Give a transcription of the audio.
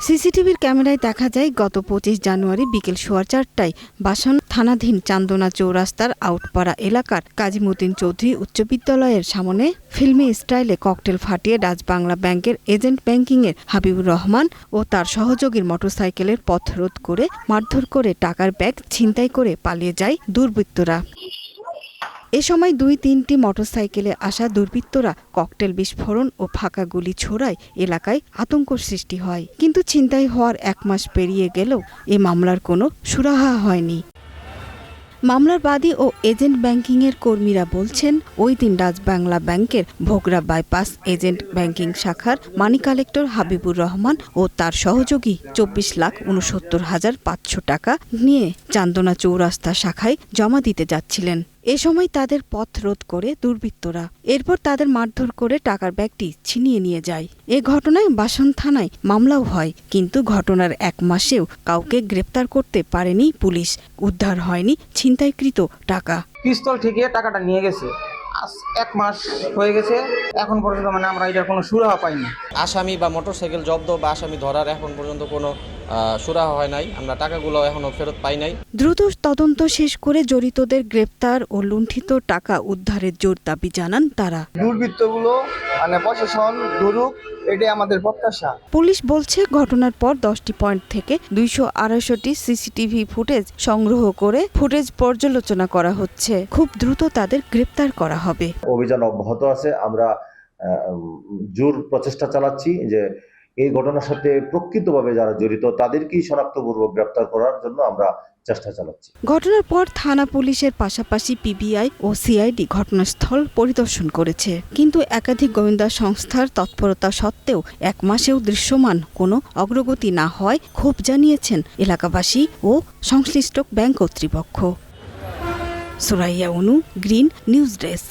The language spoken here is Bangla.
সিসিটিভির ক্যামেরায় দেখা যায় গত ২৫ জানুয়ারি বিকেল 4:15টায় বাসন থানাধীন চান্দনা চৌরাস্তার আউটপাড়া এলাকার কাজিমুদ্দিন চৌধুরী উচ্চ বিদ্যালয়ের সামনে ফিল্মি স্টাইলে ককটেল ফাটিয়ে ডাচবাংলা ব্যাংকের এজেন্ট ব্যাংকিংয়ের হাবিবুর রহমান ও তার সহযোগীর মোটরসাইকেলের পথ রোধ করে মারধর করে টাকার ব্যাগ ছিনতাই করে পালিয়ে যায় দুর্বৃত্তরা। এ সময় ২-৩টি মোটরসাইকেলে আসা দুর্বৃত্তরা ককটেল বিস্ফোরণ ও ফাঁকা গুলি ছোড়ায় এলাকায় আতঙ্ক সৃষ্টি হয়। কিন্তু ছিনতাই হওয়ার ১ মাস পেরিয়ে গেলেও এ মামলার কোনো সুরাহা হয়নি। মামলার বাদী ও এজেন্ট ব্যাংকিংয়ের কর্মীরা বলছেন, ওই দিন ডাচবাংলা ব্যাংকের ভোগড়া বাইপাস এজেন্ট ব্যাংকিং শাখার মানি কালেক্টর হাবিবুর রহমান ও তার সহযোগী ২৪,৬৯,৫০০ টাকা নিয়ে চান্দনা চৌরাস্তা শাখায় জমা দিতে যাচ্ছিলেন। এ সময় তাদের পথ রোধ করে দুর্বৃত্তরা। এরপর তাদের মারধর করে টাকার ব্যাগটি ছিনিয়ে নিয়ে যায়। এ ঘটনায় বাসন থানায় মামলাও হয়, কিন্তু ঘটনার ১ মাসেও কাউকে গ্রেপ্তার করতে পারেনি পুলিশ। উদ্ধার হয়নি ছিনতাইকৃত টাকা। পিস্তল থেকে টাকাটা নিয়ে গেছে, আজ ১ মাস হয়ে গেছে, এখন পর্যন্ত আমরা এটার কোনো সুরাহা পাইনি। আসামি বা মোটরসাইকেল জব্দ বা আসামি ধরার এখন পর্যন্ত কোনো সুরাহা হয় নাই। আমরা টাকাগুলো এখনো ফেরত পাই নাই। দ্রুত তদন্ত শেষ করে জড়িতদের গ্রেপ্তার ও লুণ্ঠিত টাকা উদ্ধারের জোর দাবি জানান তারা। দুর্বৃত্তগুলো প্রশাসন ধরুক, এটাই আমাদের প্রত্যাশা। পুলিশ বলছে, ঘটনার পর 10টি পয়েন্ট থেকে 200-250টি সিসিটিভি ফুটেজ সংগ্রহ করে ফুটেজ পর্যালোচনা করা হচ্ছে। খুব দ্রুত তাদের গ্রেপ্তার করা হবে। অভিযান অব্যাহত আছে। আমরা জোর প্রচেষ্টা চালাচ্ছি যে এই ঘটনার সাথে প্রকৃতভাবে যারা জড়িত তাদেরকেই শনাক্তপূর্বক গ্রেপ্তার করার জন্য আমরা চেষ্টা চালাচ্ছি। ঘটনার পর থানা পুলিশের পাশাপাশি পিবিআই ও সিআইডি ঘটনাস্থল পরিদর্শন করেছে, কিন্তু একাধিক গোয়েন্দা সংস্থার তৎপরতা সত্ত্বেও ১ মাসেও দৃশ্যমান কোনো অগ্রগতি না হয় ক্ষোভ জানিয়েছেন এলাকাবাসী ও সংশ্লিষ্ট ব্যাংক কর্তৃপক্ষ। সুরাইয়া অনু, গ্রিন নিউজ ডেস্ক।